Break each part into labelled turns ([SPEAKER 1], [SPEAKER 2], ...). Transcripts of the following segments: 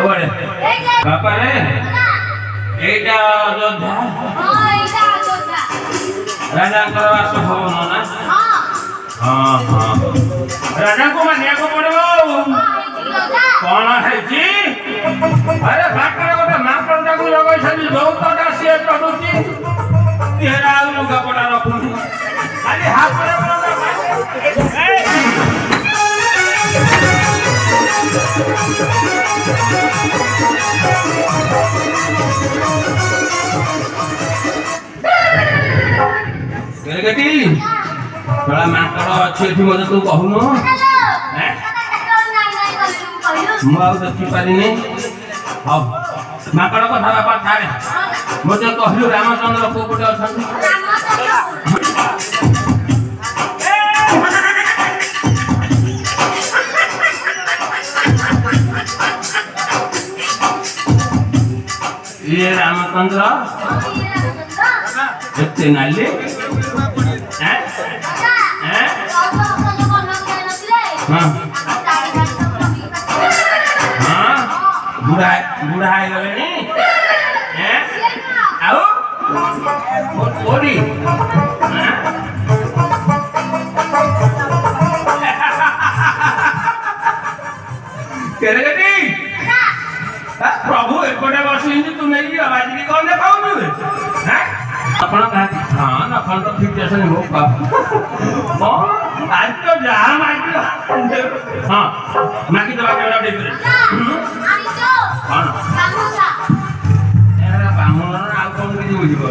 [SPEAKER 1] बापा रे एटा अयोध्या राजा करवास भवन ना हां हां राजा को मानिया को पड़ो कोन है जी अरे बाकर गोटे मापटा को लगै छली जोतटा से पडुची तेरा लुगा पडा रखुनी खाली हाथ रे गटी थोड़ा माकड़ अच्छे थी मत तू कहूनो मैं देखी पारिनी अब माकड़ कथा बापा छाड़े मत कहलु रामचंद्र को पटे अछंती ये रामचंद्र एते नाली हैं हैं हां हां बुढ़ा बुढ़ा है गले नी हैं आओ ओडी हैं केरे गटी प्रभु एपटे बसी तू नहीं आवाज की कौन पाऊँ हैं अपन हां ना अपन तो ठीक जैसे नहीं हो पा आज तो जाम आज हां माकी दवा केवड़ा दे करे आई जो कौन गामुछा एरा ब्राह्मण आ कौन के बुझिबो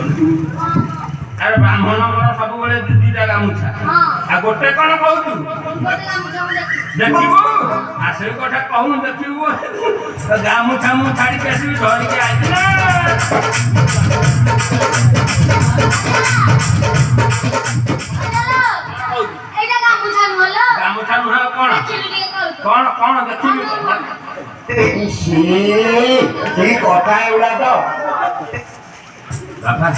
[SPEAKER 1] अरे ब्राह्मण मन सब बेले दीटा गामुछा हां आ गोटे कोन कहू गोटे गामुछा देखिबो आसे कोठा कहू देखिबो गामुछा मु छाड़ी के आसी धर के आइ ना एटा गामुछा नहलो गामुछा नह कोन कोन देखिबो
[SPEAKER 2] ए कथा एउडा तो
[SPEAKER 1] बाबा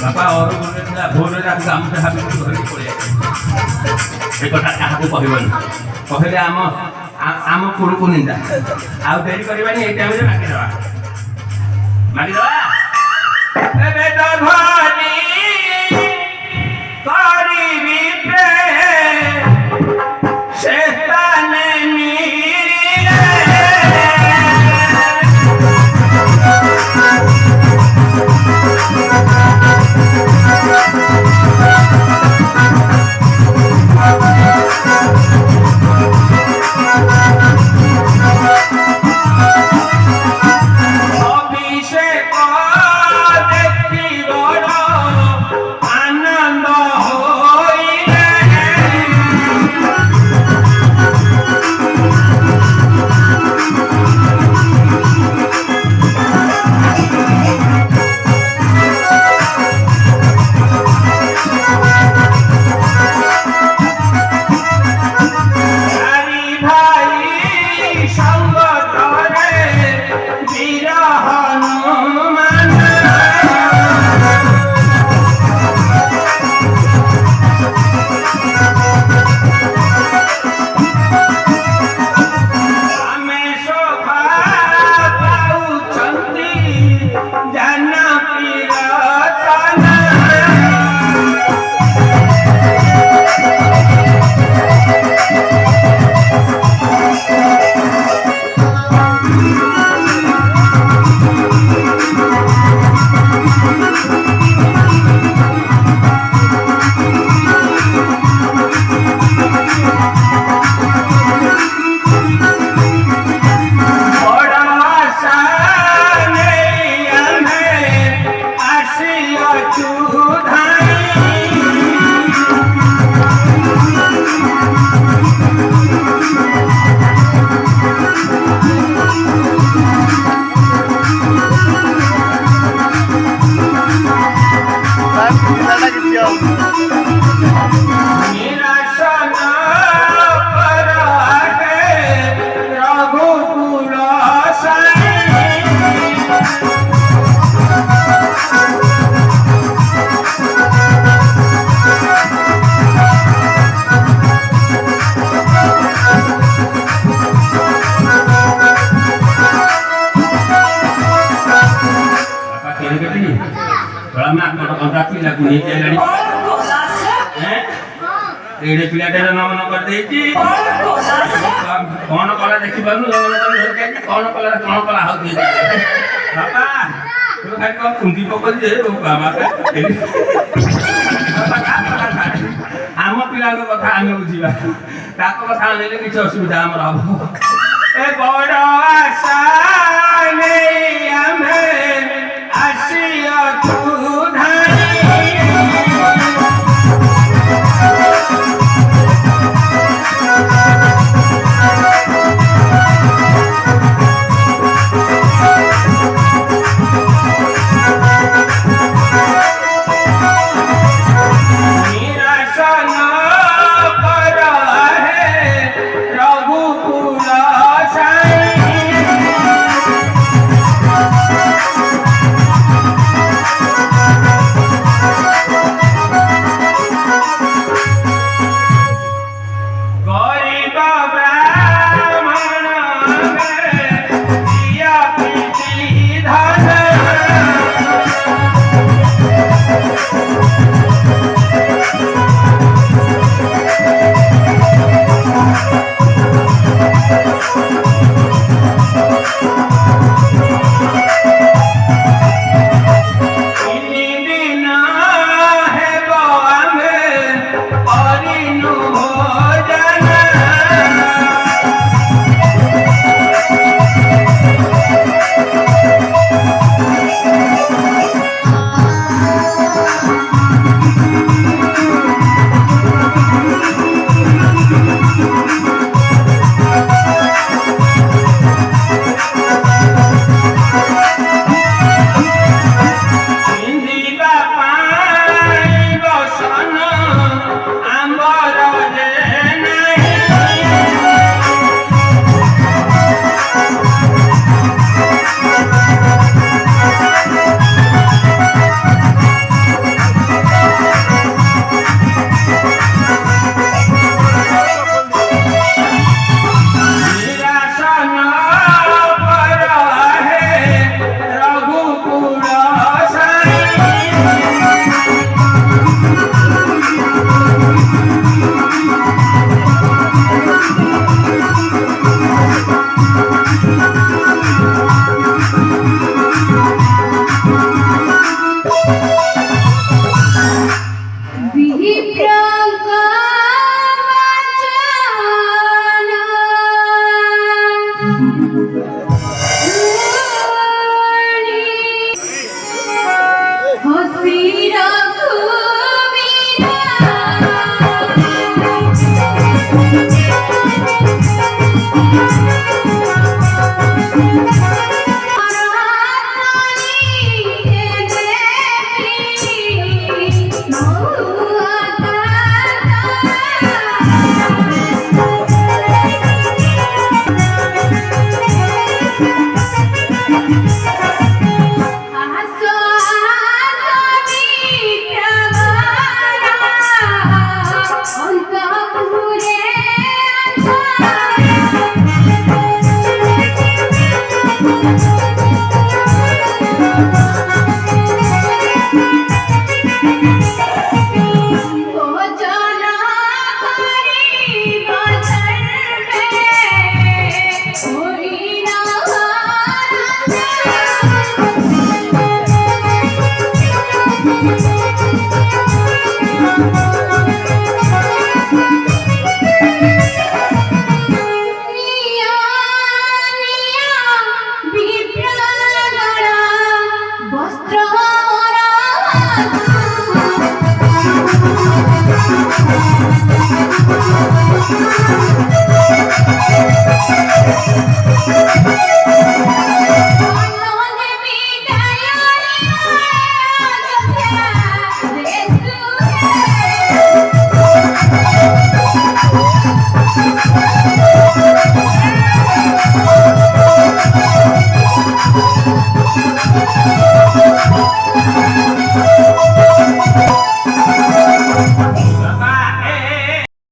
[SPEAKER 1] बाबा और बोले था भोर रात गामुछा हाबी धर के पड़े ए कथा काहाको कहबन कहले आम पुरु को निंदा आ देरी करबानी ए टाइम रे मारी दवा ए बेटा भानी कारी विप्रे शैतान अभिषेक देखी बड़ा ତା ପିଲାକୁ ନେଇକି ଆଇଲାଣି ଏଇଠି ପିଲାଟାର ନମନ କରିଦେଇଛି କଣ କଲା ଦେଖିପାରୁନୁ କଣ କଲା ହଉଛି ବାପା ତୁ ଖାଲି କଣ କୁନ୍ଦି ପକଉଛି ଆମ ପିଲାଙ୍କ କଥା ଆମେ ବୁଝିବା ତାଙ୍କ କଥା ନେଲେ କିଛି ଅସୁବିଧା ଆମର ହବ ଏ ବଡ଼ ଆଶା